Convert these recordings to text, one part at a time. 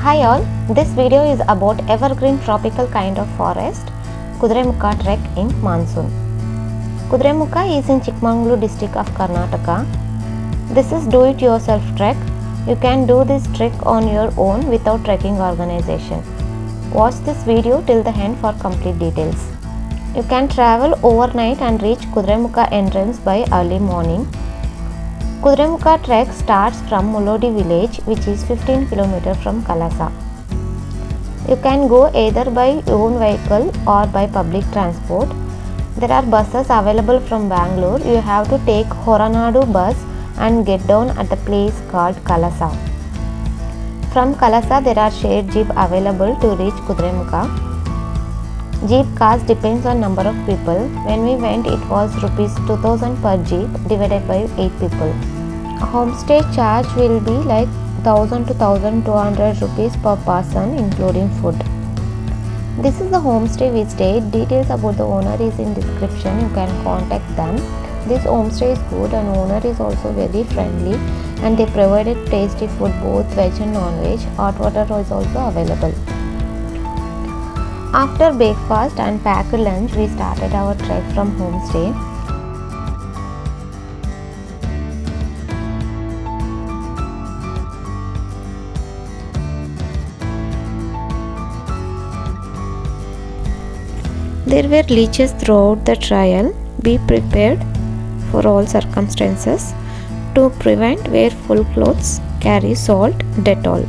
Hi all, this video is about evergreen tropical kind of forest, Kudremukha trek in Monsoon. Kudremukha is in Chikmagalur district of Karnataka. This is do-it-yourself trek. You can do this trek on your own without trekking organization. Watch this video till the end for complete details. You can travel overnight and reach Kudremukha entrance by early morning. Kudremukha trek starts from Mulodi village, which is 15 km from Kalasa. You can go either by own vehicle or by public transport. There are buses available from Bangalore. You have to take Horanadu bus and get down at the place called Kalasa. From Kalasa there are shared jeep available to reach Kudremukha. Jeep cost depends on number of people. When we went it was rupees 2000 per jeep divided by 8 people. Homestay charge will be like 1000 to 1200 rupees per person including food. This is the homestay we stayed. Details about the owner is in description. You can contact them. This homestay is good and owner is also very friendly and they provided tasty food both veg and non-veg. Hot water is also available. After breakfast and packed lunch, we started our trek from homestay. There were leeches throughout the trail. Be prepared for all circumstances. To prevent, wear full clothes, carry salt, Dettol.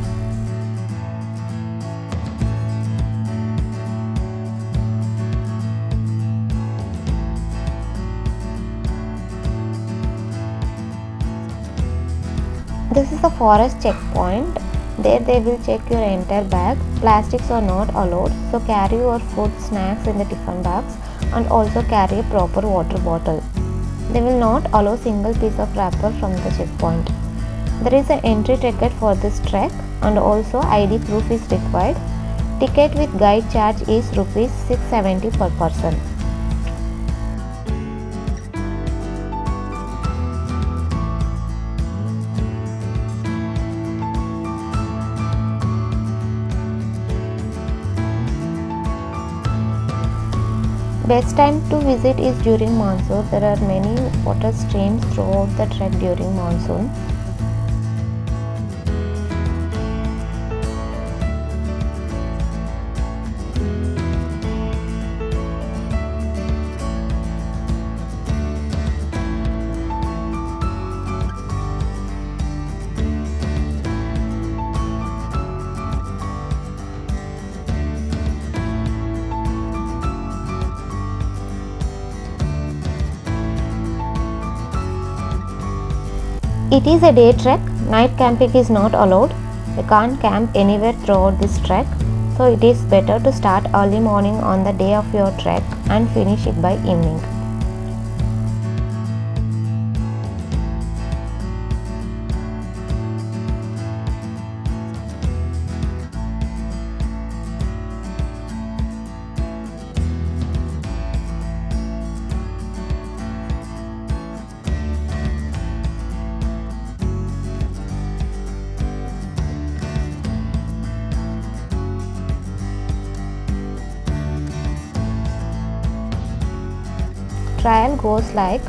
This is the forest checkpoint. There they will check your entire bag. Plastics are not allowed, so carry your food, snacks in the tiffin bags and also carry a proper water bottle. They will not allow single piece of wrapper from the checkpoint. There is an entry ticket for this trek and also ID proof is required. Ticket with guide charge is rupees 670 per person. Best time to visit is during monsoon. There are many water streams throughout the trek during monsoon. It is a day trek. Night camping is not allowed. You can't camp anywhere throughout this trek. So it is better to start early morning on the day of your trek and finish it by evening. Trail goes like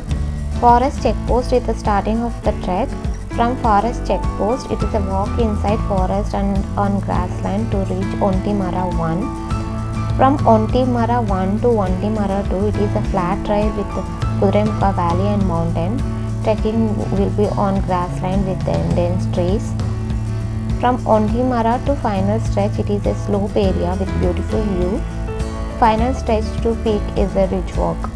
forest checkpost is the starting of the trek. From forest checkpost it is a walk inside forest and on grassland to reach Ontimara 1. From Ontimara 1 to Ontimara 2 it is a flat trail with Kudremukha valley and mountain. Trekking will be on grassland with dense trees. From Ontimara to final stretch it is a slope area with beautiful view. Final stretch to peak is a ridge walk.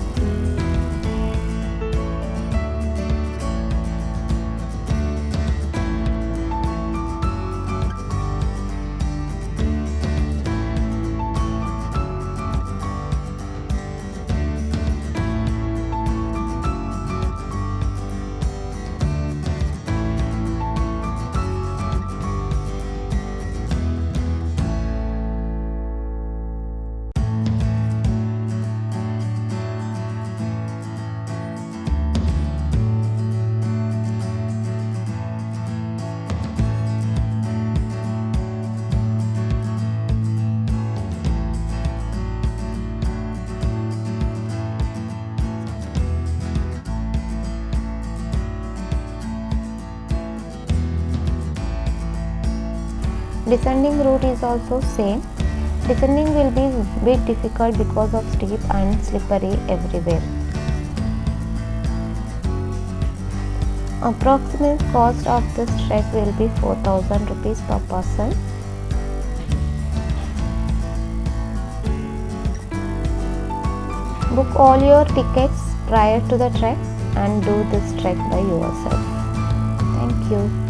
Descending route is also same. Descending will be bit difficult because of steep and slippery everywhere. Approximate cost of this trek will be 4,000 rupees per person. Book all your tickets prior to the trek and do this trek by yourself. Thank you.